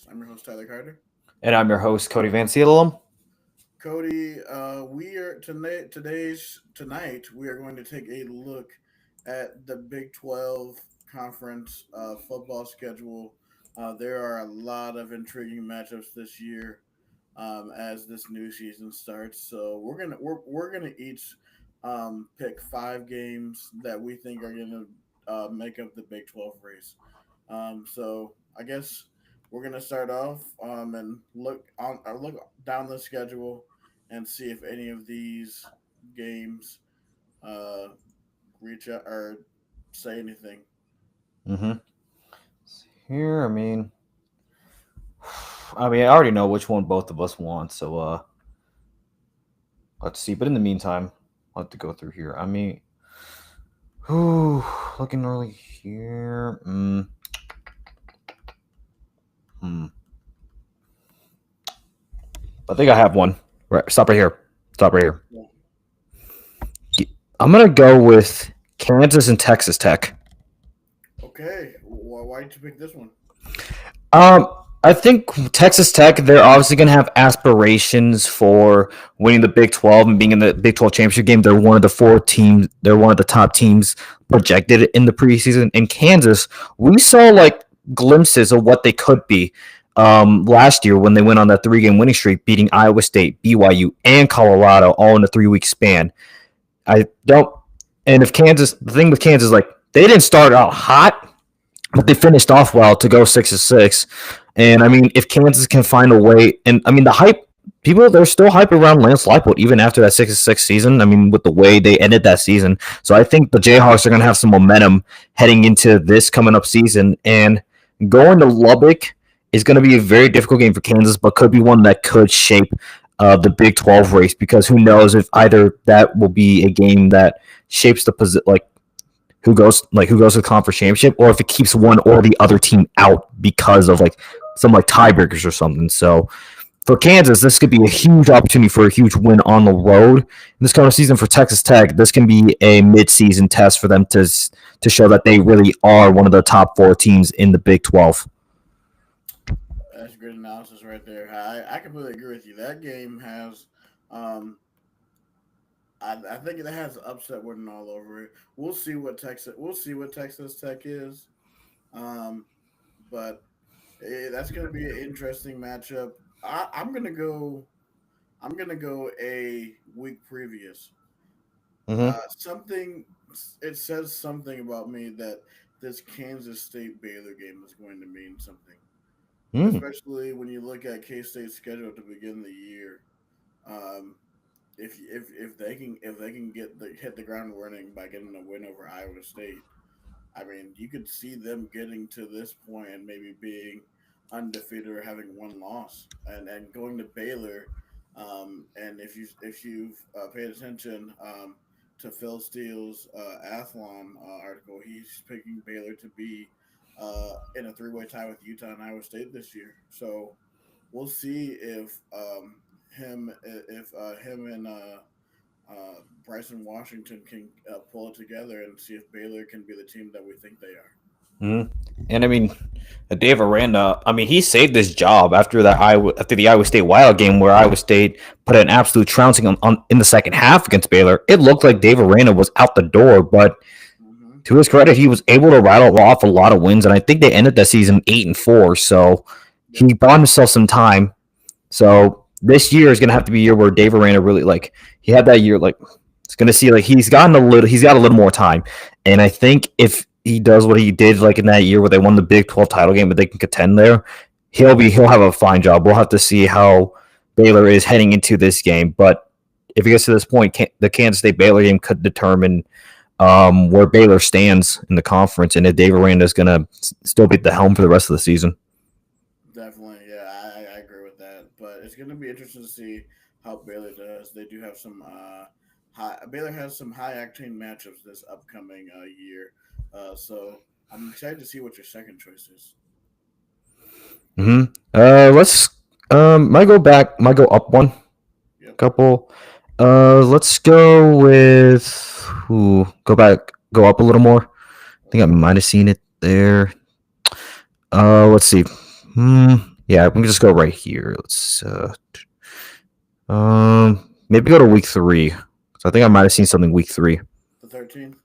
I'm your host, Tyler Carter. And I'm your host, Cody Van Seelum. Cody, we are tonight. We are going to take a look at the Big 12 conference football schedule. There are a lot of intriguing matchups this year as this new season starts. So we're gonna each pick five games that we think are gonna make up the Big 12 race. So I guess we're gonna start off and look down the schedule and see if any of these games uh, reach out or say anything. Mm-hmm. Here, I already know which one both of us want, so let's see. But in the meantime, I'll have to go through here. Whew, looking early here. Hmm. I think I have one. Right, stop right here. Stop right here. Yeah. I'm gonna go with Kansas and Texas Tech. Okay. Why did you pick this one? Um, I think Texas Tech, they're obviously going to have aspirations for winning the Big 12 and being in the Big 12 championship game. They're one of the four teams, they're one of the top teams projected in the preseason. In Kansas, we saw like glimpses of what they could be last year when they went on that 3 game winning streak, beating Iowa State, BYU, and Colorado all in a 3 week span. I don't, and if Kansas, the thing with Kansas, like they didn't start out hot, but they finished off well to go 6-6. And I mean, if Kansas can find a way, and I mean, the hype, people, they're still hype around Lance Leipold even after that 6-6 season. I mean, with the way they ended that season. So I think the Jayhawks are going to have some momentum heading into this coming up season. And going to Lubbock is going to be a very difficult game for Kansas, but could be one that could shape the Big 12 race, because who knows if either that will be a game that shapes the position, like who goes to the conference championship, or if it keeps one or the other team out because of like some like tiebreakers or something. So for Kansas, this could be a huge opportunity for a huge win on the road. In this kind of season for Texas Tech, this can be a mid-season test for them to show that they really are one of the top four teams in the Big 12. That's a good analysis right there. I completely agree with you. That game has um, I think it has upset written all over it. We'll see what Texas Tech is. Um, but that's going to be an interesting matchup. I'm gonna go. I'm gonna go a week previous. Mm-hmm. Something. It says something about me that this Kansas State Baylor game is going to mean something, Mm. especially when you look at K State's schedule to begin the year. Um, if they can hit the ground running by getting a win over Iowa State, I mean, you could see them getting to this point and maybe being undefeated or having one loss, and going to Baylor. And if you've paid attention to Phil Steele's Athlon article, he's picking Baylor to be in a three-way tie with Utah and Iowa State this year. So we'll see if him and Bryson Washington can pull it together and see if Baylor can be the team that we think they are. Mm-hmm. And I mean, Dave Aranda, I mean, he saved his job after the Iowa State Wild game, where Iowa State put an absolute trouncing on in the second half against Baylor. It looked like Dave Aranda was out the door, but Mm-hmm. to his credit, he was able to rattle off a lot of wins, and I think they ended that season 8-4. So Yep. he bought himself some time. So this year is going to have to be a year where Dave Aranda really, like, he had that year, like, it's going to see, like, he's got a little more time. And I think if he does what he did, like, in that year where they won the Big 12 title game, but they can contend there, he'll have a fine job. We'll have to see how Baylor is heading into this game. But if it gets to this point, the Kansas State Baylor game could determine where Baylor stands in the conference, and if Dave Aranda is going to still be at the helm for the rest of the season. Definitely, yeah, I agree with that. But it's going to be interesting to see how Baylor does. They do have some Baylor has some high octane matchups this upcoming year. So I'm excited to see what your second choice is. Mm-hmm. Let's might go up one Yep. couple. Let's go with go up a little more. I think I might have seen it there. Let's see. Yeah, we can just go right here. Let's maybe go to week 3. So I think I might have seen something week 3. The 13th.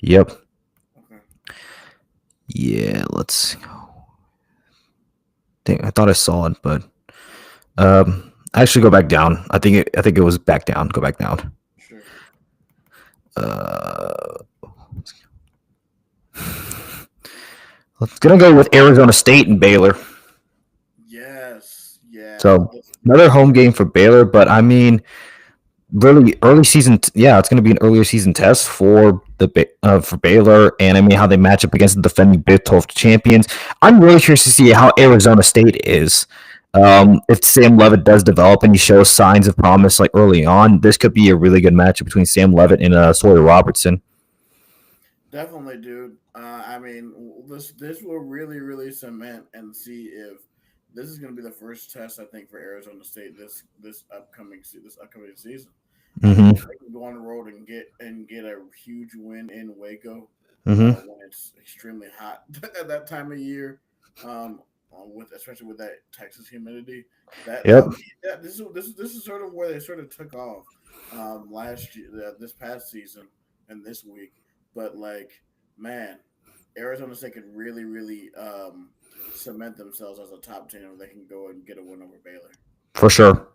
Yep. Okay. Yeah, let's think I thought I saw it, but actually go back down. I think it was back down. Go back down. Sure. Uh let's gonna go with Arizona State and Baylor. Yes. Yeah. So another home game for Baylor, but I mean really early season. Yeah, it's going to be an earlier season test for for Baylor, and I mean how they match up against the defending Big 12 champions. I'm really curious to see how Arizona State is. If Sam Levitt does develop and he shows signs of promise like early on, this could be a really good matchup between Sam Levitt and Sawyer Robertson. Definitely, dude. I mean, this will really cement and see if this is going to be the first test I think for Arizona State this upcoming season. I mean, Mm-hmm. if they can go on the road and get a huge win in Waco Mm-hmm. when it's extremely hot at that time of year, um, with especially with that Texas humidity, Yep. this is sort of where they sort of took off last year, this past season, and this week. But like, man, Arizona State could really cement themselves as a top team if they can go and get a win over Baylor. For sure.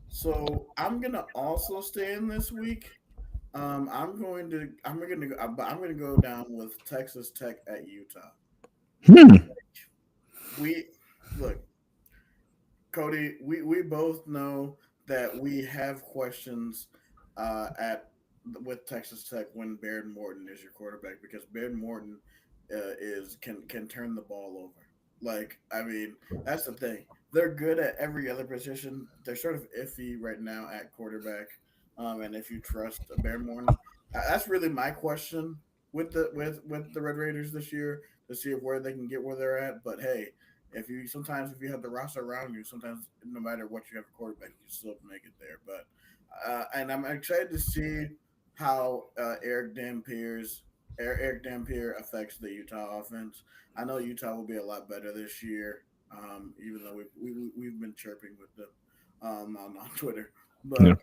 So I'm gonna also stay in this week. I'm going to go down with Texas Tech at Utah. Hmm. We look, Cody. We both know that we have questions at with Texas Tech when Baird Morton is your quarterback because Baird Morton is can turn the ball over. Like I mean, that's the thing. They're good at every other position. They're sort of iffy right now at quarterback. And if you trust Baird Morton, that's really my question with the Red Raiders this year to see if where they can get where they're at. But hey, if you have the roster around you, sometimes no matter what you have a quarterback, you still make it there. But and I'm excited to see how Eric Dampier affects the Utah offense. I know Utah will be a lot better this year, even though we've been chirping with them on Twitter. Yeah.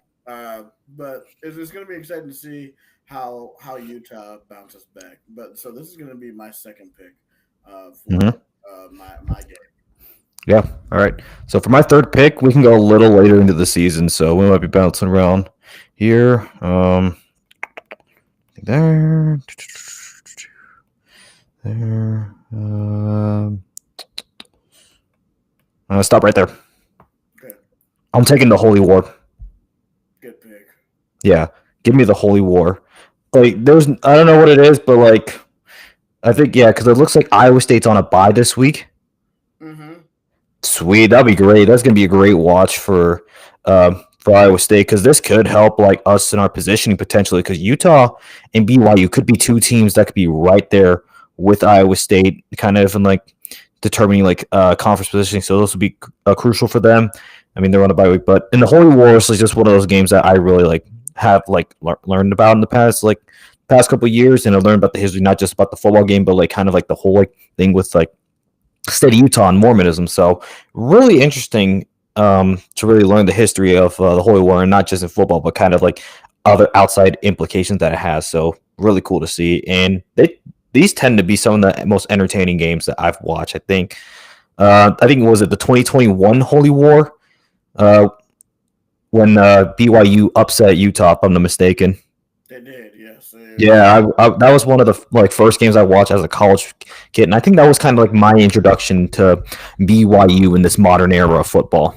But it's going to be exciting to see how Utah bounces back. But so this is going to be my second pick Mm-hmm. for my game. Yeah. All right. So for my third pick, we can go a little later into the season, so we might be bouncing around here. There, there. I'm gonna stop right there. Okay, I'm taking the Holy War. good pick. Yeah, give me the Holy War. Like, I don't know what it is, but like, I think yeah, because it looks like Iowa State's on a bye this week. Mm-hmm. Sweet, that'd be great. That's gonna be a great watch for Iowa State because this could help like us in our positioning potentially because Utah and BYU could be two teams that could be right there with Iowa State, kind of in like determining like conference positioning. So this would be crucial for them. I mean, they're on a bye week, but in the Holy Wars is just one of those games that I really like have like learned about in the past couple of years, and I've learned about the history, not just about the football game, but like kind of like the whole like thing with like state of Utah and Mormonism. So really interesting to really learn the history of the Holy War, and not just in football, but kind of like other outside implications that it has. So really cool to see, and these tend to be some of the most entertaining games that I've watched. I think was it the 2021 Holy War uh, when BYU upset Utah, if I'm not mistaken. They did, yes. Yeah, that was one of the like first games I watched as a college kid, and I think that was kind of like my introduction to BYU in this modern era of football.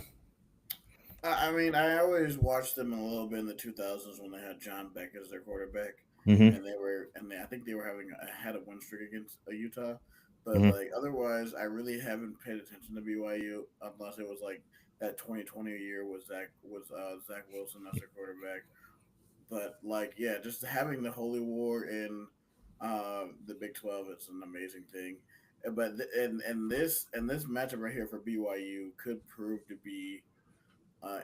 I mean, I always watched them a little bit in the 2000s when they had John Beck as their quarterback, Mm-hmm. and I think they were had a win streak against Utah. But Mm-hmm. like otherwise, I really haven't paid attention to BYU unless it was like that 2020 year was Zach Wilson as their quarterback. But like, yeah, just having the Holy War in the Big 12 is an amazing thing. And this matchup right here for BYU could prove to be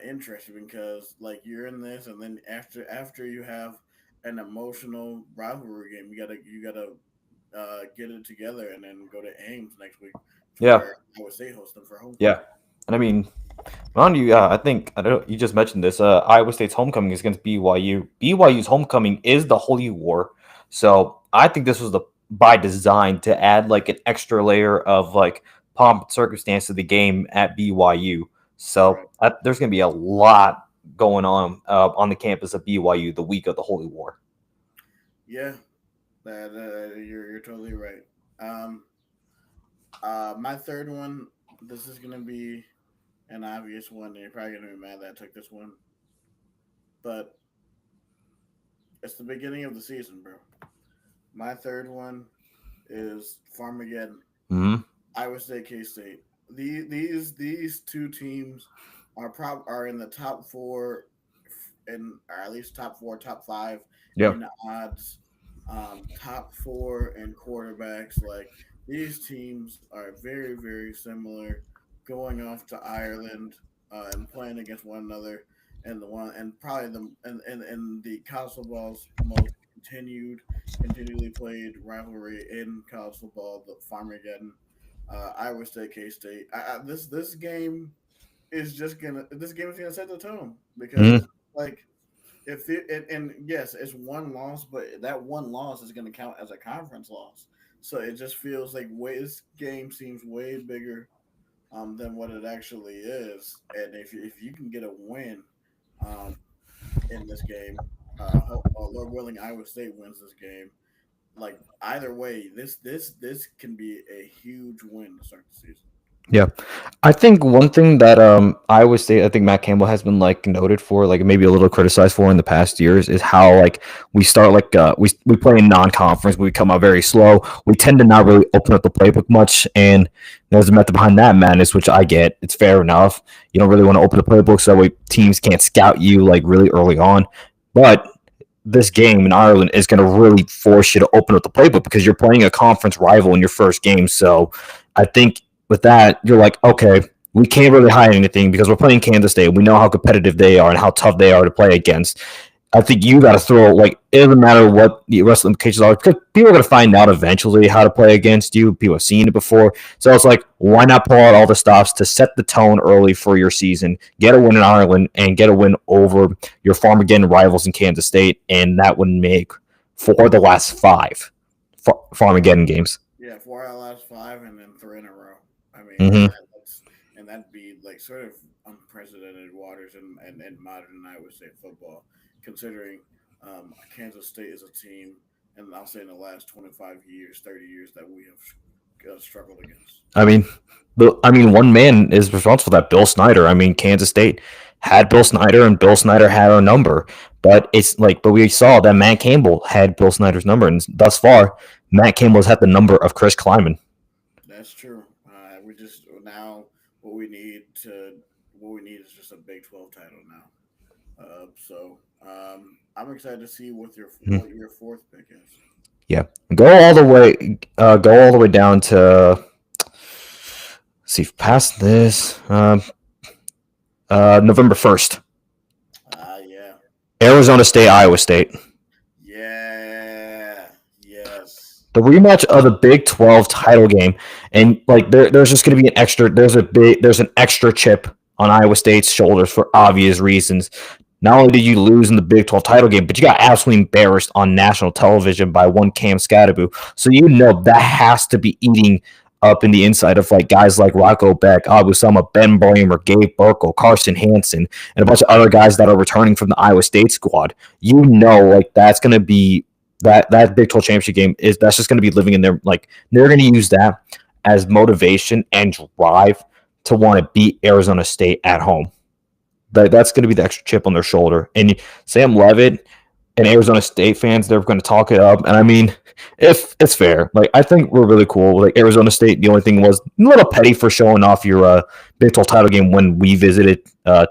interesting because like you're in this, and then after you have an emotional rivalry game, you gotta get it together and then go to Ames next week Yeah. for Iowa State hosts them for home. Yeah, and I mean, on you, I think I don't know. You just mentioned this. Iowa State's homecoming is against BYU. BYU's homecoming is the Holy War, so I think this was the by design to add like an extra layer of like pomp and circumstance to the game at BYU. Right. So there's going to be a lot going on the campus of BYU the week of the Holy War. Yeah, that you're totally right. My third one. This is gonna be an obvious one, and you're probably gonna be mad that I took this one, but it's the beginning of the season, bro. My third one is Farmageddon. Mm-hmm. Iowa State, K State. These two teams are in the top four, or at least top four, top five Yeah. in odds. Top four in quarterbacks. Like these teams are very very similar. Going off to Ireland and playing against one another, and the one and probably and the college football's most continually played rivalry in college football, the Farmageddon, Iowa State, K State. This game this game is gonna set the tone because like if it and yes, it's one loss, but that one loss is gonna count as a conference loss. So it just feels like this game seems way bigger than what it actually is. And if you can get a win um, in this game, Lord willing, Iowa State wins this game. Like either way, this can be a huge win to start the season. Yeah. I think one thing that Iowa State, I think Matt Campbell has been like noted for, like maybe a little criticized for in the past years, is how like we start like we play in non-conference, we come out very slow. We tend to not really open up the playbook much, and there's a method behind that madness, which I get. It's fair enough. You don't really want to open the playbook so that way teams can't scout you like really early on, but this game in Ireland is going to really force you to open up the playbook because you're playing a conference rival in your first game. So I think with that, you're like, okay, we can't really hide anything because we're playing Kansas State. We know how competitive they are and how tough they are to play against. I think you got to throw, like, it doesn't matter what the rest of the implications are because people are going to find out eventually how to play against you. People have seen it before. So it's like, why not pull out all the stops to set the tone early for your season, get a win in Ireland, and get a win over your Farmageddon rivals in Kansas State, and that would make for the last five Farmageddon games. Yeah, 4 out of the last 5, and then 3 in a row. I mean, and that'd be like sort of unprecedented waters in modern Iowa State football, considering Kansas State is a team, and I'll say in the last 25 years, 30 years that we have struggled against. I mean, one man is responsible for that. Bill Snyder. I mean, Kansas State had Bill Snyder, and Bill Snyder had our number. But we saw that Matt Campbell had Bill Snyder's number, and thus far, Matt Campbell's had the number of Chris Kleiman. That's true. We just now what we need is just a Big 12 title now. I'm excited to see what your fourth pick is. Yeah, go all the way down to see past this November 1st. Yeah. Arizona State, Iowa State. Yeah. Yes. The rematch of the Big 12 title game, and like there's just going to be there's an extra chip on Iowa State's shoulders for obvious reasons. Not only did you lose in the Big 12 title game, but you got absolutely embarrassed on national television by one Cam Scadaboo. So you know that has to be eating up in the inside of like guys like Rocco Beck, Abu Sama, Ben Bramer, Gabe Burkle, Carson Hansen, and a bunch of other guys that are returning from the Iowa State squad. You know, like that's going to be that Big 12 championship game that's just going to be living in there. Like they're going to use that as motivation and drive to want to beat Arizona State at home. That's going to be the extra chip on their shoulder. And Sam Levitt and Arizona State fans, they're going to talk it up. And I mean, if it's fair, like I think we're really cool. Like Arizona State, the only thing was a little petty for showing off your Big 12 title game when we visited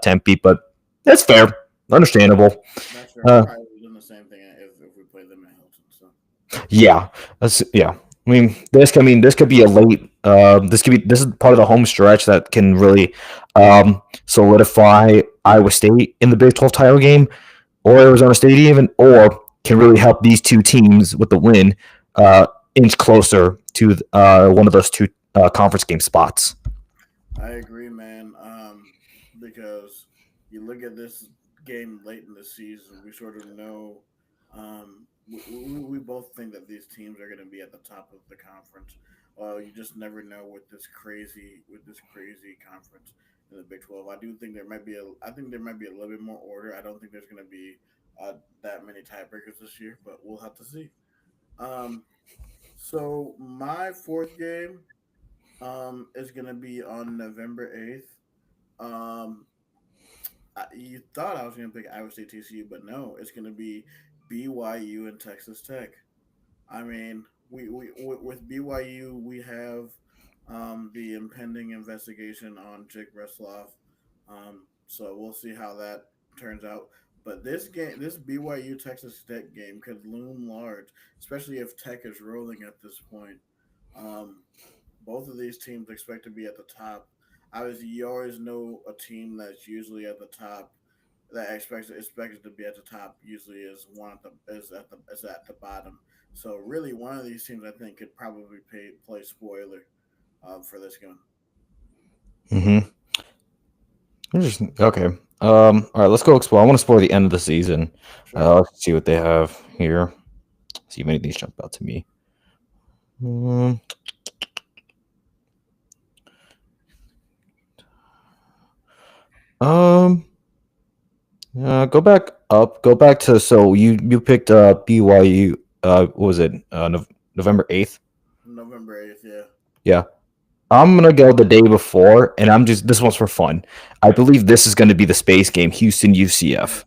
Tempe, but that's fair, understandable. That's fair. Probably doing the same thing if we played them in Hilton. So. Yeah, yeah. I mean, this could be a late. This is part of the home stretch that can really solidify Iowa State in the Big 12 title game, or Arizona State even, or can really help these two teams with the win inch closer to one of those two conference game spots. I agree, man. Because you look at this game late in the season, we sort of know. We both think that these teams are going to be at the top of the conference. You just never know with this crazy conference in the Big 12. I do think there might be I think there might be a little bit more order. I don't think there's going to be that many tiebreakers this year, but we'll have to see. Um, so my fourth game is gonna be on November 8th. Um, you thought I was gonna pick Iowa State TCU, but no, it's gonna be BYU and Texas Tech. I mean, with BYU we have the impending investigation on Jake Bresloff. So we'll see how that turns out. But this BYU Texas Tech game could loom large, especially if Tech is rolling at this point. Um, both of these teams expect to be at the top. Obviously, you always know a team that's usually at the top that expected to be at the top usually is one at the bottom. So really, one of these teams I think could probably play spoiler for this game. Mm-hmm. Interesting. Okay. All right. Let's go explore. I want to explore the end of the season. Sure. Let's see what they have here. See if any of these jump out to me. Mm, Um. Go back up. Go back to so you picked BYU. What was it? November 8th. November 8th, yeah. Yeah. I'm gonna go the day before, and I'm just this one's for fun. I believe this is going to be the space game, Houston UCF.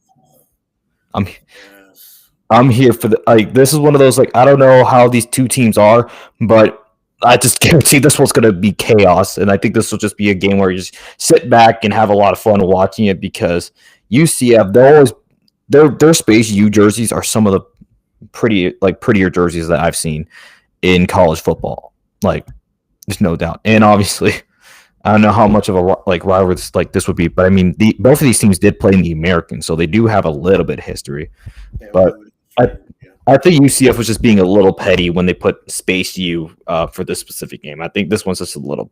I'm Yes. I'm here for the like. This is one of those like I don't know how these two teams are, but I just guarantee this one's going to be chaos, and I think this will just be a game where you just sit back and have a lot of fun watching it because UCF they're always their Space U jerseys are some of the prettier jerseys that I've seen in college football. Like there's no doubt, and obviously I don't know how much of a like rivalry this would be, but I mean both of these teams did play in the American, so they do have a little bit of history. Yeah, But I yeah. I think UCF was just being a little petty when they put Space U for this specific game. I think this one's just a little.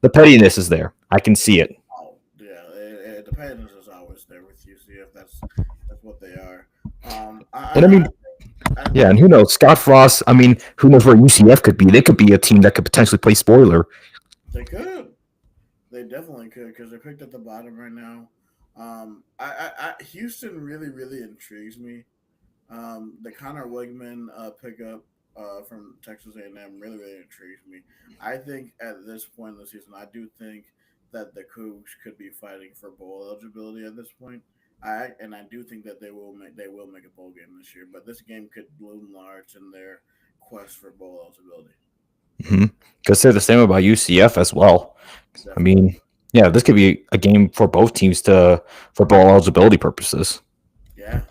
The pettiness is there. I can see it. Oh, yeah. The Panthers is always there with UCF. That's what they are. And I mean, I yeah, think and who knows? Scott Frost. I mean, who knows where UCF could be? They could be a team that could potentially play spoiler. they could. They definitely could because they're picked at the bottom right now. Houston really intrigues me. The Connor Wigman pickup from Texas A&M really intrigues me. I think at this point in the season, I do think that the Cougs could be fighting for bowl eligibility at this point. I do think that they will make a bowl game this year, but this game could bloom large in their quest for bowl eligibility. Because they're the same about UCF as well. I Definitely, mean, yeah, this could be a game for both teams to for bowl eligibility purposes. yeah.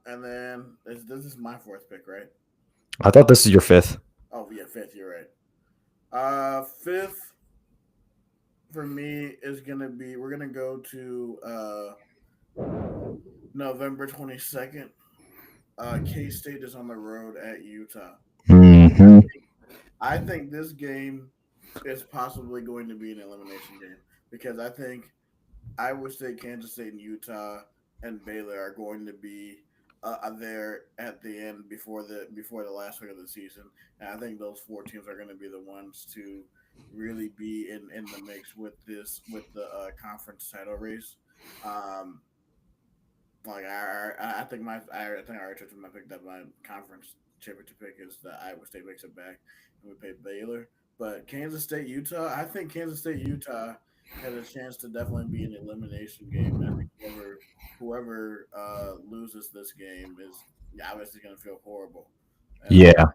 And then this is my fourth pick, right? I thought this is your fifth. Oh yeah, fifth. You're right. Fifth for me is gonna be we're gonna go to November 22nd. K State is on the road at Utah. Mm-hmm. I think this game is possibly going to be an elimination game because I think Iowa State, Kansas State, and Utah and Baylor are going to be there at the end before the last week of the season, and I think those four teams are going to be the ones to really be in the mix with the conference title race. Um, like I think I think I already told my pick that my conference championship pick is that Iowa State makes it back and we play Baylor. But Kansas State Utah, I think Kansas State Utah has a chance to definitely be an elimination game. I think whoever loses this game is obviously going to feel horrible, and Yeah.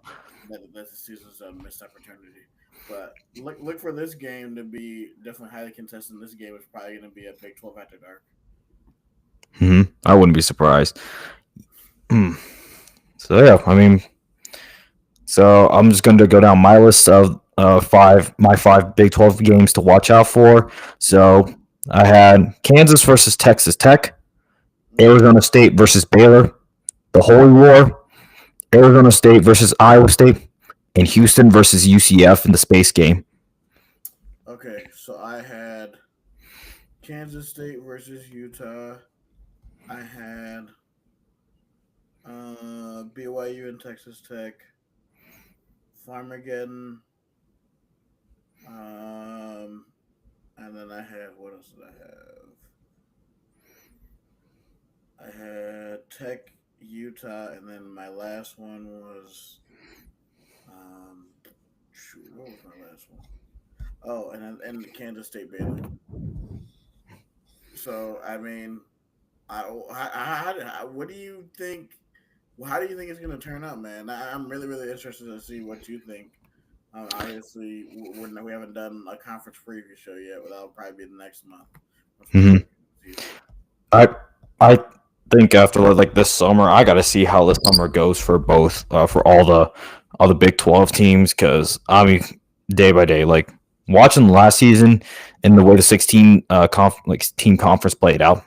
that the season's a missed opportunity. But look for this game to be definitely highly contested. This game is probably going to be a Big 12 after dark. I wouldn't be surprised. Mm. So yeah, I mean, so I'm just going to go down my list of my five Big 12 games to watch out for. So I had Kansas versus Texas Tech, Mm-hmm. Arizona State versus Baylor, the Holy War, Arizona State versus Iowa State, and Houston versus UCF in the space game. Okay, so I had Kansas State versus Utah. I had BYU and Texas Tech. Farmageddon. Um, and then I had what else did I have? I had Tech, Utah, and then my last one was shoot, what was my last one? Oh, and Kansas State Baylor. So I mean, what do you think? How do you think it's going to turn out, man? I'm really, really interested to see what you think. Obviously, we haven't done a conference preview show yet. But that'll probably be the next month once we Hmm. get the season. I I think after like this summer, I got to see how this summer goes for both for all the Big 12 teams because I mean day by day, like watching the last season and the way the 16 team conference played out,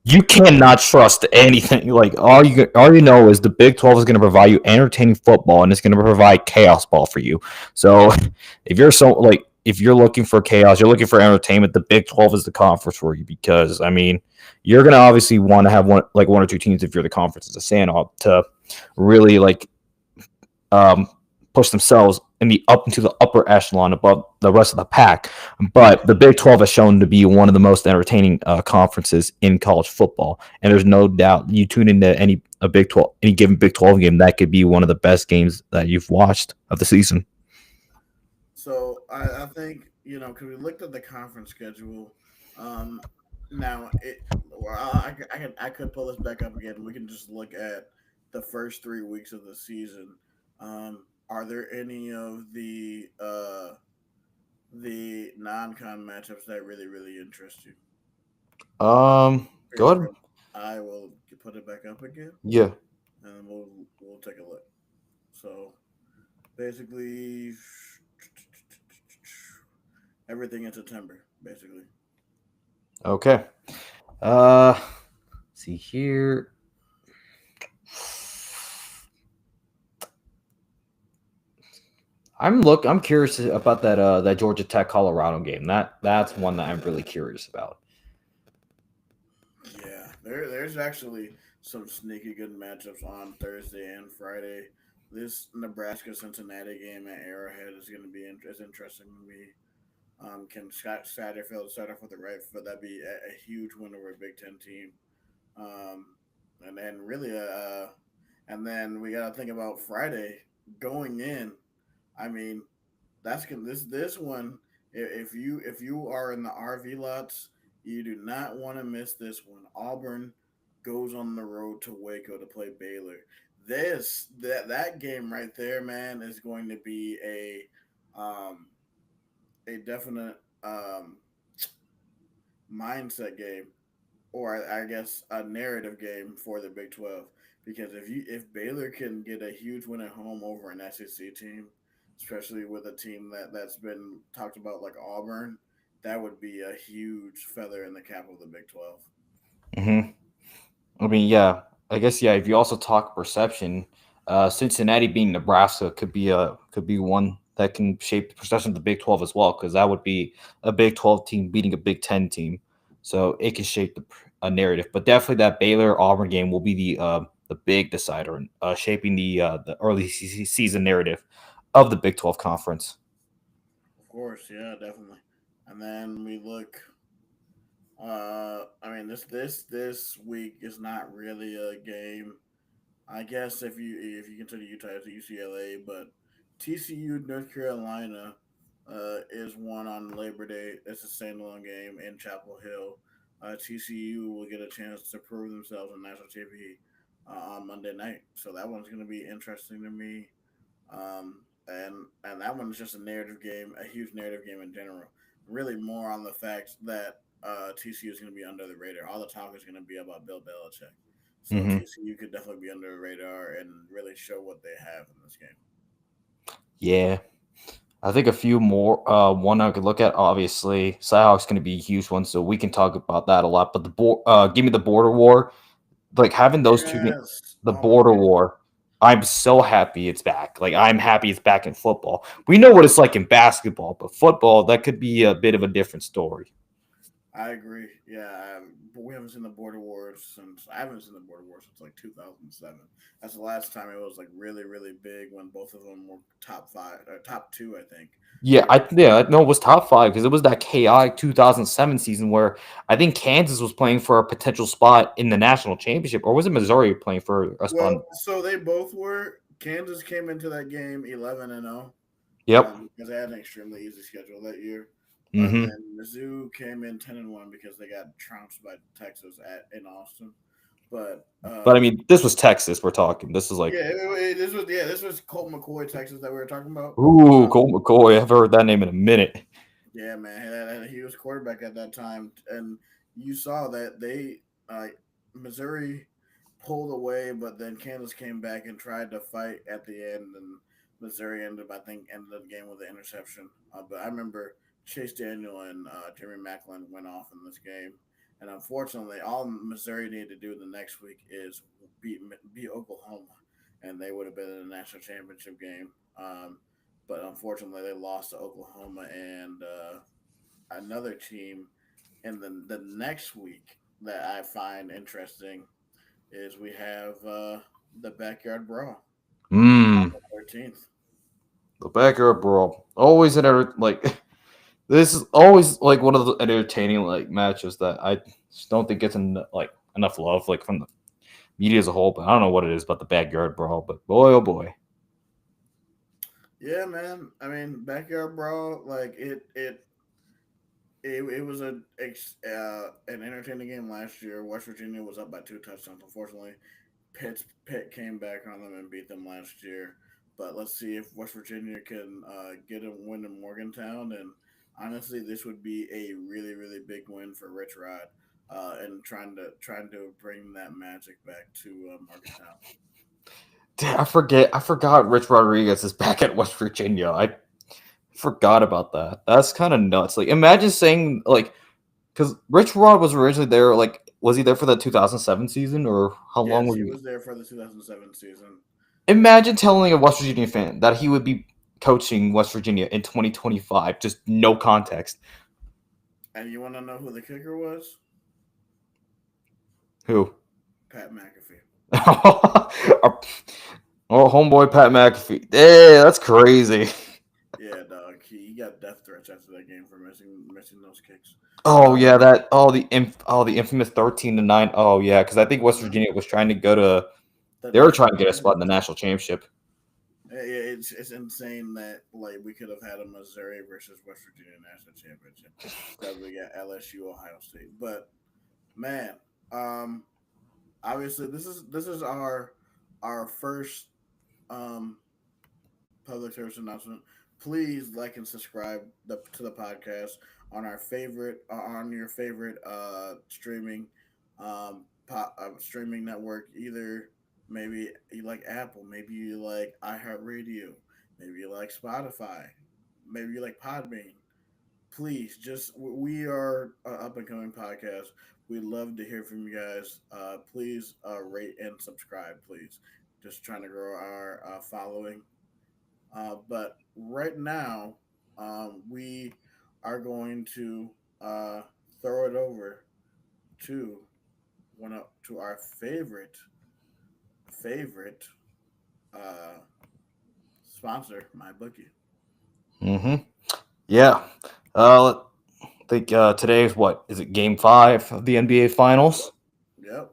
you cannot trust anything. Like all you know is the Big 12 is going to provide you entertaining football and it's going to provide chaos ball for you. So if you're looking for chaos, you're looking for entertainment, the Big 12 is the conference for you because I mean you're going to obviously want to have one or two teams if you're the conference as a stand up to really um, push themselves up into the upper echelon above the rest of the pack. But the Big 12 has shown to be one of the most entertaining conferences in college football, and there's no doubt you tune into any given Big 12 game, that could be one of the best games that you've watched of the season. So I think because we looked at the conference schedule. Um, now I could pull this back up again. We can just look at the first 3 weeks of the season. Are there any of the non-con matchups that really really interest you? Go Here, ahead. I will put it back up again, Yeah. and we'll take a look. So basically, everything in September, basically. Okay. Uh, see here. I'm curious about that Georgia Tech Colorado game. That's one that I'm really curious about. Yeah, there's actually some sneaky good matchups on Thursday and Friday. This Nebraska Cincinnati game at Arrowhead is going to be is interesting to me. Can Scott Satterfield start off with the right foot? That'd be a huge win over a Big Ten team. Um, and then really, and then we got to think about Friday going in. I mean, this one. If you are in the RV lots, you do not want to miss this one. Auburn goes on the road to Waco to play Baylor. That game right there, man, is going to be um, a definite mindset game, or I guess a narrative game for the Big 12. Because if Baylor can get a huge win at home over an SEC team, especially with a team that's been talked about like Auburn, that would be a huge feather in the cap of the Big 12. Hmm. I mean, yeah, I guess yeah. If you also talk perception, Cincinnati being Nebraska could be one that can shape the perception of the Big 12 as well, because that would be a Big 12 team beating a Big 10 team, so it can shape a narrative. But definitely that Baylor Auburn game will be the big decider in shaping the early season narrative of the Big 12 conference. Of course, yeah, definitely. And then we look. I mean, this week is not really a game. I guess if you consider Utah as a UCLA, but TCU North Carolina is one on Labor Day. It's a standalone game in Chapel Hill. TCU will get a chance to prove themselves on national TV on Monday night, so that one's going to be interesting to me. And that one's just a narrative game, a huge narrative game in general. Really, more on the fact that TCU is going to be under the radar. All the talk is going to be about Bill Belichick. So Hmm. TCU could definitely be under the radar and really show what they have in this game. Yeah, I think a few more. One I could look at, obviously, Cyhawk's going to be a huge one, so we can talk about that a lot. But give me the border war, like having those two, Yes. the Oh my border god. war. I'm so happy it's back. Like, I'm happy it's back in football. We know what it's like in basketball, but football, that could be a bit of a different story. I agree. Yeah, but we haven't seen the Border Wars since I haven't seen the Border Wars since like 2007. That's the last time it was like really really big when both of them were top five or top two, I think. Yeah, They were I know it was top five because it was that chaotic 2007 season where I think Kansas was playing for a potential spot in the national championship, or was it Missouri playing for a spot? well, so they both were. Kansas came into that game 11-0 Yep. because they had an extremely easy schedule that year. And Hmm. then Mizzou came in 10-1 because they got trounced by Texas in Austin. But But I mean, this was Texas. We're talking. This is like, yeah, this was Colt McCoy, Texas that we were talking about. ooh, Colt McCoy. I've heard that name in a minute. Yeah, man, he was quarterback at that time, and you saw that Missouri pulled away, but then Kansas came back and tried to fight at the end, and Missouri ended the game with an interception. But I remember Chase Daniel and Jeremy Macklin went off in this game, and unfortunately, all Missouri needed to do the next week is beat Oklahoma, and they would have been in the national championship game. But unfortunately, they lost to Oklahoma and another team. And then the next week that I find interesting is we have the backyard brawl on Mm, the 13th. the backyard brawl. Always like this is always like one of the entertaining like matches that I just don't think gets like enough love like from the media as a whole. But I don't know what it is about the backyard brawl. But boy, oh boy. Yeah, man. I mean, backyard brawl, like it was an entertaining game last year. West Virginia was up by 2 touchdowns. Unfortunately, Pitt came back on them and beat them last year. But let's see if West Virginia can get a win in Morgantown. And honestly, this would be a really really big win for Rich Rod, and trying to bring that magic back to Morgantown. I forgot Rich Rodriguez is back at West Virginia. I forgot about that. That's kind of nuts. Like, imagine saying like, because Rich Rod was originally there. Like, was he there for the 2007 season, or how long Yes, was he he? was there for the 2007 season. Imagine telling a West Virginia fan that he would be coaching West Virginia in 2025. Just no context. And you want to know who the kicker was? Who? Pat McAfee. oh, homeboy Pat McAfee. Yeah, that's crazy. Yeah, dog. He got death threats after that game for missing those kicks. Oh Um, yeah, that the infamous 13-9. Oh yeah, because I think West Virginia was trying to go to. the They were national trying to get a spot in the championship. national championship. It's insane that like we could have had a Missouri versus West Virginia national championship because we got LSU, Ohio State. But man, um, obviously this is our first um public service announcement. Please like and subscribe to the podcast on on your favorite streaming network. Either maybe you like Apple, maybe you like iHeartRadio, maybe you like Spotify, maybe you like Podbean. Please, just we are an up and coming podcast. We'd love to hear from you guys. Please rate and subscribe. Please, just trying to grow our following. But right now, we are going to throw it over to to our favorite uh, sponsor, my bookie. Hmm. Yeah. I think today is what is it? Game 5 of the NBA Finals. Yep.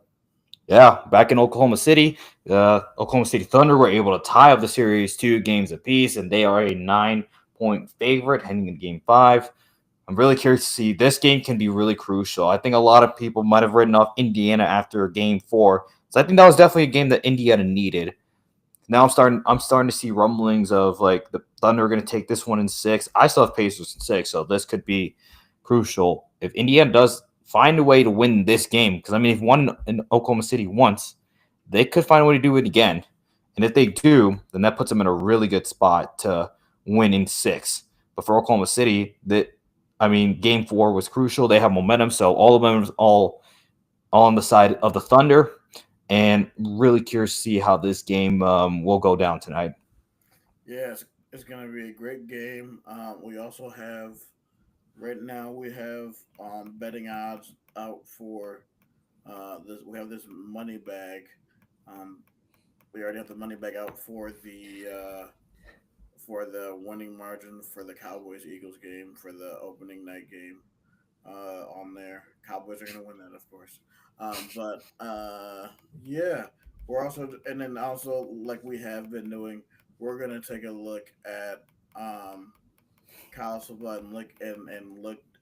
Yeah, back in Oklahoma City, Oklahoma City Thunder were able to tie up the series 2 games apiece, and they are a 9-point favorite heading into Game 5. I'm really curious to see this game can be really crucial. I think a lot of people might have written off Indiana after Game 4, so I think that was definitely a game that Indiana needed. Now I'm starting to see rumblings of like the Thunder are going to take this one in 6. I still have Pacers in 6, so this could be crucial if Indiana does find a way to win this game. Because I mean, if won in Oklahoma City once, they could find a way to do it again. And if they do, then that puts them in a really good spot to win in 6. But for Oklahoma City, Game 4 was crucial. They have momentum, so all of them all on the side of the Thunder. and really curious to see how this game will go down tonight. Yeah, it's gonna be a great game. We also have right now we have betting odds out for this. We have this money bag. Um, we already have the money bag out for the winning margin for the Cowboys Eagles game for the opening night game. On there, Cowboys are going to win that, of course. But yeah, we're also and then also like we have been doing, we're going to take a look at college football and look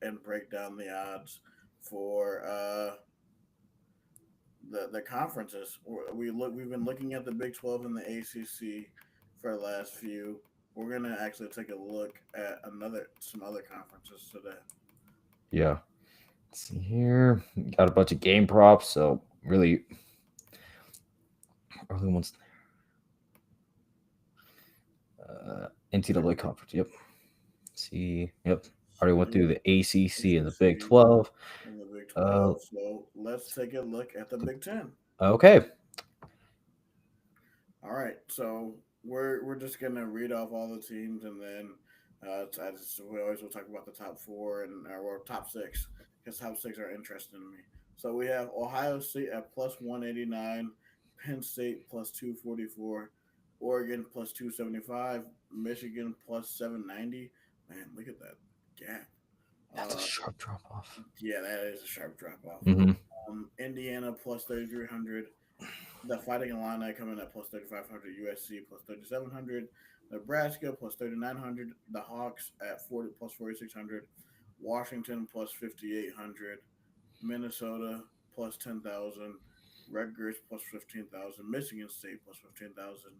and break down the odds for the conferences. We've been looking at the Big 12 and the ACC for the last few. We're gonna actually take a look at another some other conferences today. Yeah. Let's see here. Got a bunch of game props, so really early ones. NCAA conference. Yep. See. Yep. Already went through the ACC and the Big ACC 12. and the Big Uh, 12. So let's take a look at the Big 10. okay. All right. So we're just gonna read off all the teams and then we always will talk about the top four and or top six because top six are interesting to me. So we have Ohio State at plus 189, Penn State plus 244, Oregon plus 275, Michigan plus 790. Man, look at that gap. That's a Uh, sharp drop off. yeah, that is a sharp drop off. Mm-hmm. Indiana plus 3,300. The Fighting Illini coming at plus 3,500. USC plus 3,700. Nebraska plus 3,900. The Hawks at 40 plus 4,600. Washington plus 5,800. Minnesota plus 10,000. Rutgers plus 15,000. Michigan State plus 15,000.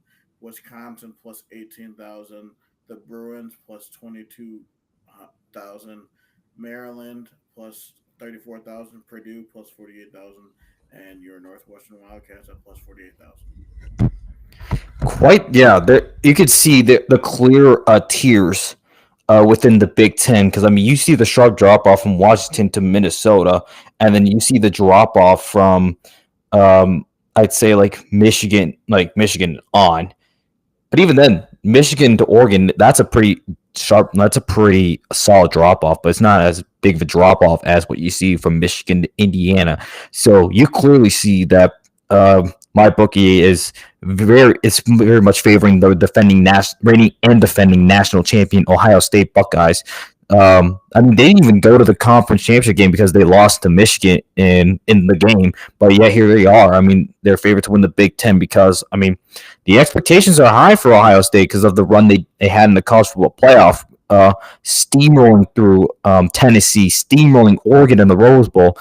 Wisconsin plus 18,000. The Bruins plus 22,000. Maryland plus 34,000. Purdue plus 48,000. And your Northwestern Wildcats at plus 48,000. Quite, yeah. There, you could see the clear tiers within the Big Ten because I mean you see the sharp drop off from Washington to Minnesota, and then you see the drop off from I'd say like Michigan on. But even then, Michigan to Oregon, that's a pretty solid drop off, but it's not as big of a drop off as what you see from Michigan to Indiana. So you clearly see that my bookie it's very much favoring the reigning and defending national champion Ohio State Buckeyes. I mean, they didn't even go to the conference championship game because they lost to Michigan in the game. But yeah, here they are. I mean, they're favored to win the Big Ten because I mean, the expectations are high for Ohio State because of the run they had in the college football playoff. Steamrolling through Tennessee, steamrolling Oregon in the Rose Bowl,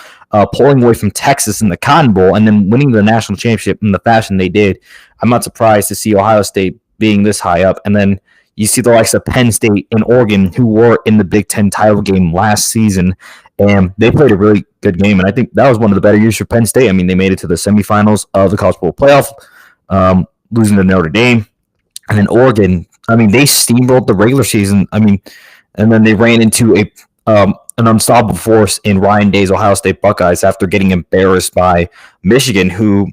pulling away from Texas in the Cotton Bowl, and then winning the national championship in the fashion they did. I'm not surprised to see Ohio State being this high up. And then you see the likes of Penn State and Oregon, who were in the Big Ten title game last season, and they played a really good game. And I think that was one of the better years for Penn State. I mean, they made it to the semifinals of the college football playoff, losing to Notre Dame. And then Oregon, I mean, they steamrolled the regular season. I mean, and then they ran into an unstoppable force in Ryan Day's Ohio State Buckeyes after getting embarrassed by Michigan, who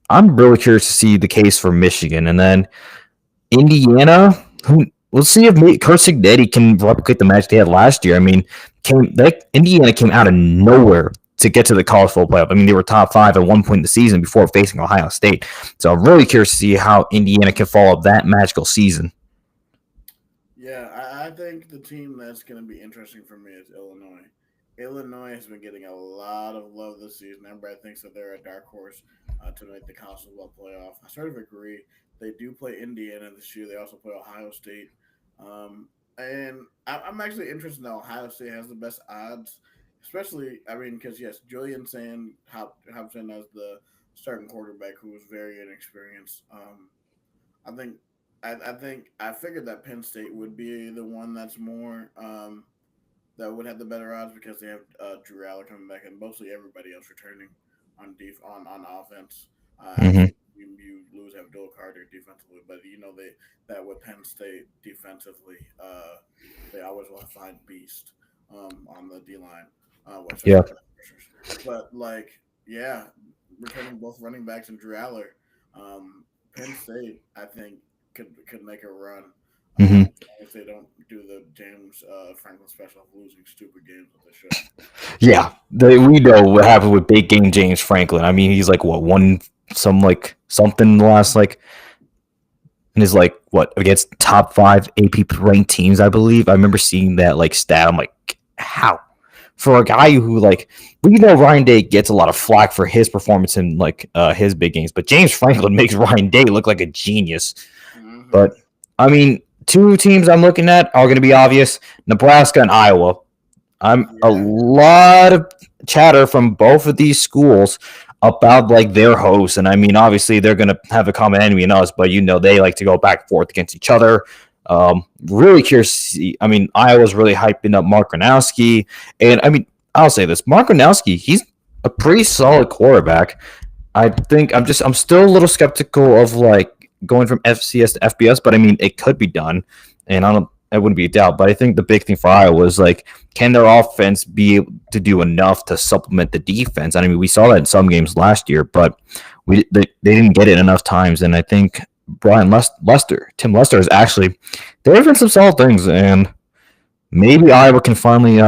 I'm really curious to see the case for Michigan. And then Indiana, who we'll see if Kurt Cignetti can replicate the match they had last year. I mean, Indiana came out of nowhere to get to the college football playoff. I mean, they were top 5 at one point in the season before facing Ohio State. So I'm really curious to see how Indiana can follow up that magical season. Yeah, I think the team that's going to be interesting for me is Illinois. Illinois has been getting a lot of love this season. Everybody thinks that they're a dark horse to make the college football playoff. I sort of agree. They do play Indiana this year. They also play Ohio State. And I'm actually interested in Ohio State has the best odds, especially, I mean, because, yes, Julian Sand hops in as the starting quarterback who was very inexperienced. I think I figured that Penn State would be the one that's more that would have the better odds because they have Drew Allen coming back and mostly everybody else returning on offense. Mm-hmm. Actually, you lose Abdul Carter defensively, but you know that with Penn State defensively, they always want to find beast on the D line. Yeah. But like Yeah, returning both running backs and Drew Aller. Penn State, I think, could make a run. Hmm. If they don't do the James Franklin special of losing stupid games that they should. Yeah, we know what happened with big game James Franklin. I mean, he's like what won some like something in the last like and is like what against top five AP ranked teams, I believe. I remember seeing that like stat. I'm like, how for a guy who like we know Ryan Day gets a lot of flack for his performance in like his big games, but James Franklin makes Ryan Day look like a genius. Mm-hmm. But I mean, two teams I'm looking at are going to be obvious: Nebraska and Iowa. I'm a Yeah, lot of chatter from both of these schools about like their hosts, and I mean, obviously they're gonna have a common enemy in us, but you know they like to go back and forth against each other. Really curious. To see, I mean, Iowa's really hyping up Mark Gronowski, and I mean, I'll say this: Mark Gronowski, he's a pretty solid quarterback. I think I'm still a little skeptical of like going from FCS to FBS, but I mean, it could be done, and I don't. It wouldn't be a doubt, but I think the big thing for Iowa is like, can their offense be able to do enough to supplement the defense? And I mean, we saw that in some games last year, but they didn't get it enough times. And I think Tim Lester is actually there been some solid things, and maybe Iowa can finally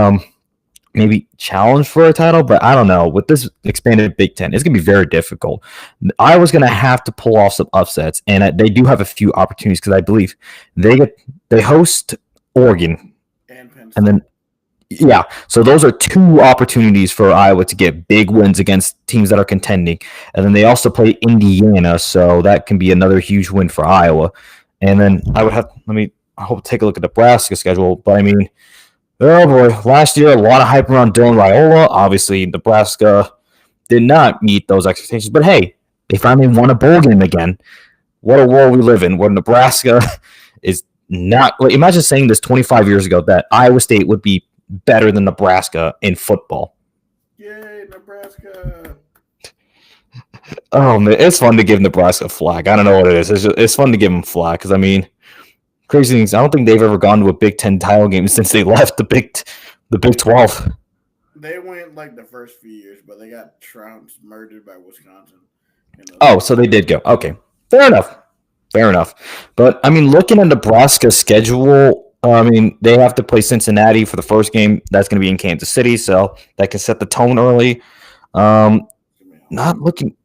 maybe challenge for a title, but I don't know. With this expanded Big Ten, it's gonna be very difficult. Iowa's gonna have to pull off some upsets, and they do have a few opportunities because I believe they host Oregon, and Penn and State. then yeah, so those are two opportunities for Iowa to get big wins against teams that are contending, and then they also play Indiana, so that can be another huge win for Iowa. And then I would have I hope take a look at Nebraska schedule, but I mean oh boy, last year a lot of hype around Dylan Raiola. Obviously, Nebraska did not meet those expectations, but hey, they finally won a bowl game again. What a world we live in, where Nebraska is not. Like, imagine saying this 25 years ago that Iowa State would be better than Nebraska in football. Yay, Nebraska! Oh man, it's fun to give Nebraska flack. I don't know what it is. It's fun to give them flack because I mean, crazy things. I don't think they've ever gone to a Big Ten title game since they left the Big 12. They went like the first few years, but they got trounced, murdered by Wisconsin in those Oh, games. so they did go. Okay, fair enough. Fair enough. But I mean, looking at Nebraska's schedule, I mean, they have to play Cincinnati for the first game. That's going to be in Kansas City, so that can set the tone early. Um, not looking.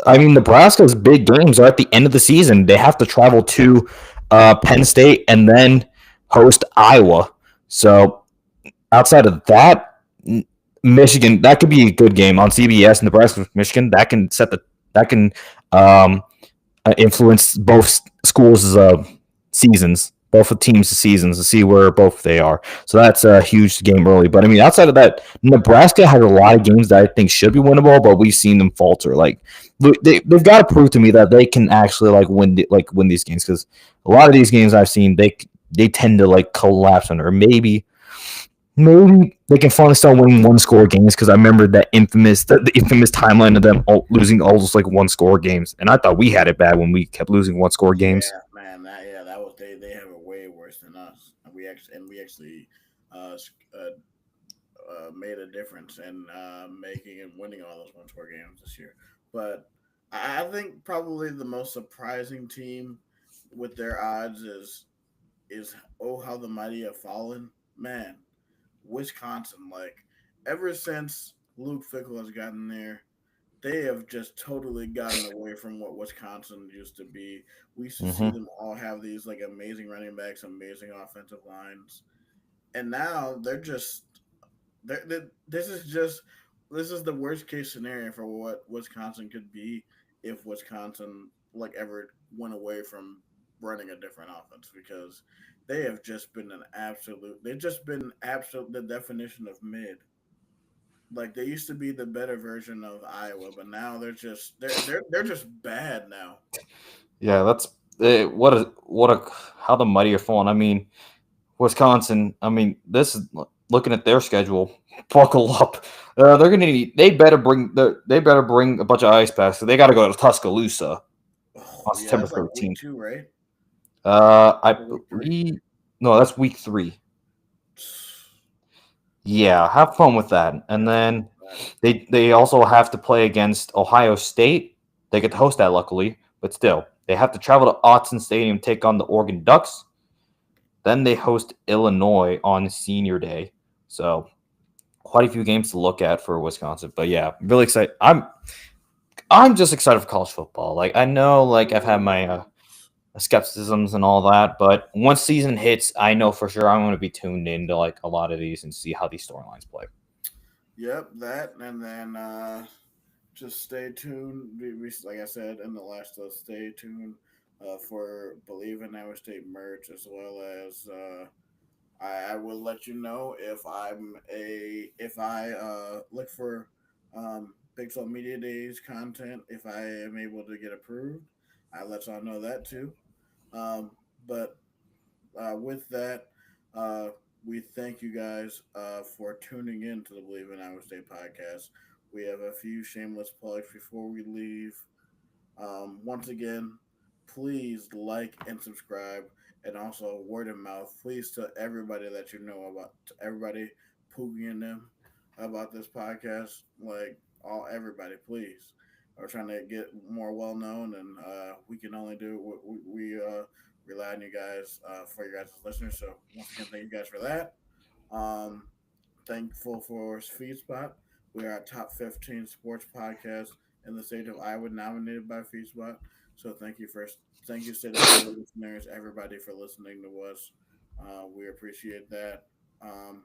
I mean, Nebraska's big games are at the end of the season. They have to travel to Penn State and then host Iowa. So outside of that, Michigan, that could be a good game on CBS. Nebraska, Michigan, that can um, influence both schools' seasons, both teams' seasons, to see where both they are. So that's a huge game early. But I mean, outside of that, Nebraska has a lot of games that I think should be winnable, but we've seen them falter. Like they've got to prove to me that they can actually win these games because a lot of these games I've seen they tend to like collapse under. Maybe they can finally start winning one score games because I remember that the infamous timeline of them losing all those like one score games, and I thought we had it bad when we kept losing one score games. Yeah, man, that was they have it way worse than us, and we actually uh, made a difference in making and winning all those one score games this year. But I think probably the most surprising team with their odds is oh how the mighty have fallen, man. Wisconsin, like ever since Luke Fickle has gotten there, they have just totally gotten away from what Wisconsin used to be. We used to see Mm-hmm. them all have these like amazing running backs, amazing offensive lines, and now this is just this is the worst case scenario for what Wisconsin could be if Wisconsin like ever went away from running a different offense because they've just been absolute the definition of mid. Like they used to be the better version of Iowa, but now they're just bad now. Yeah, that's what a how the mighty are falling. I mean, Wisconsin. I mean, this is looking at their schedule. Buckle up. They're gonna need. They better bring a bunch of ice packs. So they got to go to Tuscaloosa Oh on yeah, September that's like week 13th. 2, right? I Or week 3. believe no, that's week 3. Yeah, have fun with that, and then They also have to play against Ohio State. They get to host that, luckily, but still, they have to travel to Autzen Stadium, take on the Oregon Ducks. Then they host Illinois on Senior Day. So quite a few games to look at for Wisconsin. But yeah, really excited. I'm just excited for college football. Like I know, like I've had my skepticisms and all that, but once season hits, I know for sure I'm going to be tuned into like a lot of these and see how these storylines play. Yep, that, and then just stay tuned. Like I said in the last, stay tuned for Believe in Iowa State merch, as well as I will let you know if I look for Big 12 Media Days content, if I am able to get approved. I let y'all know that too. But with that, uh, we thank you guys for tuning in to the Believe in Iowa State podcast. We have a few shameless plugs before we leave. Once again, please like and subscribe, and also word of mouth. Please tell everybody that you know about, everybody, Poogie and them, about this podcast. Like everybody, please. We're trying to get more well known, and we can only do what we rely on you guys for your guys' listeners. So once again, thank you guys for that. Um, Thankful for FeedSpot. We are a top 15 sports podcast in the state of Iowa, nominated by FeedSpot. So thank you, state of Iowa listeners, everybody for listening to us. We appreciate that. Um,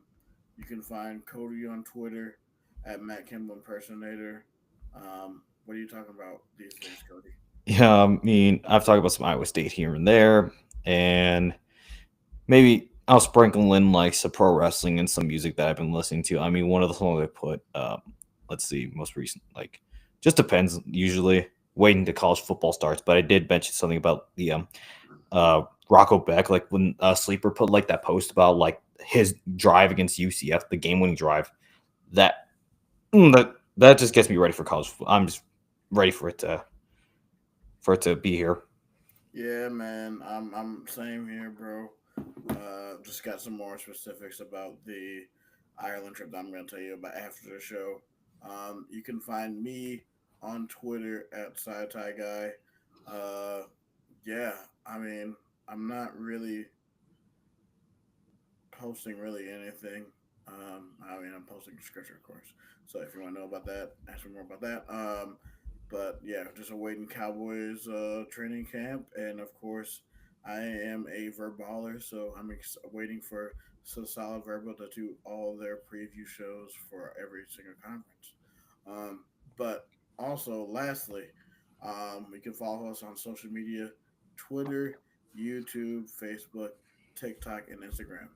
you can find Cody on Twitter at Matt Kimball Impersonator. What are you talking about these days, Cody? Yeah, I mean, I've talked about some Iowa State here and there, and maybe I'll sprinkle in like some pro wrestling and some music that I've been listening to. I mean, one of the songs I put, let's see, most recent, like, just depends. Usually, waiting to college football starts, but I did mention something about the Rocco Beck, like when Sleeper put like that post about like his drive against UCF, the game-winning drive. That that just gets me ready for college. I'm just ready for it to be here. Yeah, man. I'm same here, bro. Just got some more specifics about the Ireland trip that I'm going to tell you about after the show. You can find me on Twitter at SciTi Guy. Yeah, I mean, I'm not really posting really anything. I mean, I'm posting scripture, of course. So if you want to know about that, ask me more about that. But yeah, just awaiting Cowboys training camp, and of course, I am a verbaler, so I'm waiting for so Solid Verbal to do all their preview shows for every single conference. Um, but also, lastly, you can follow us on social media: Twitter, YouTube, Facebook, TikTok, and Instagram.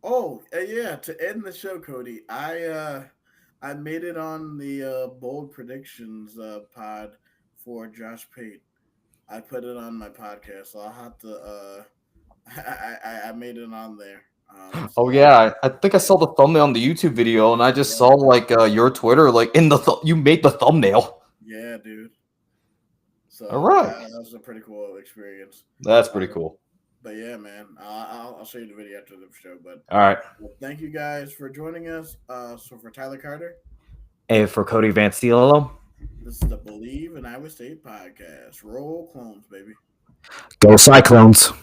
Oh, yeah. To end the show, Cody, I made it on the bold predictions pod for Josh Pate. I put it on my podcast, so I'll have to. I made it on there. Oh So yeah, I think I saw the thumbnail on the YouTube video, and I just saw yeah, like your Twitter, like in the you made the thumbnail. yeah, dude. All So right, that was a pretty cool experience. that's pretty Um, cool. but yeah, man, I'll show you the video after the show. But All right, thank you guys for joining us. So for Tyler Carter, and for Cody Van Cielo, this is the Believe in Iowa State podcast. Roll clones, baby. go Cyclones.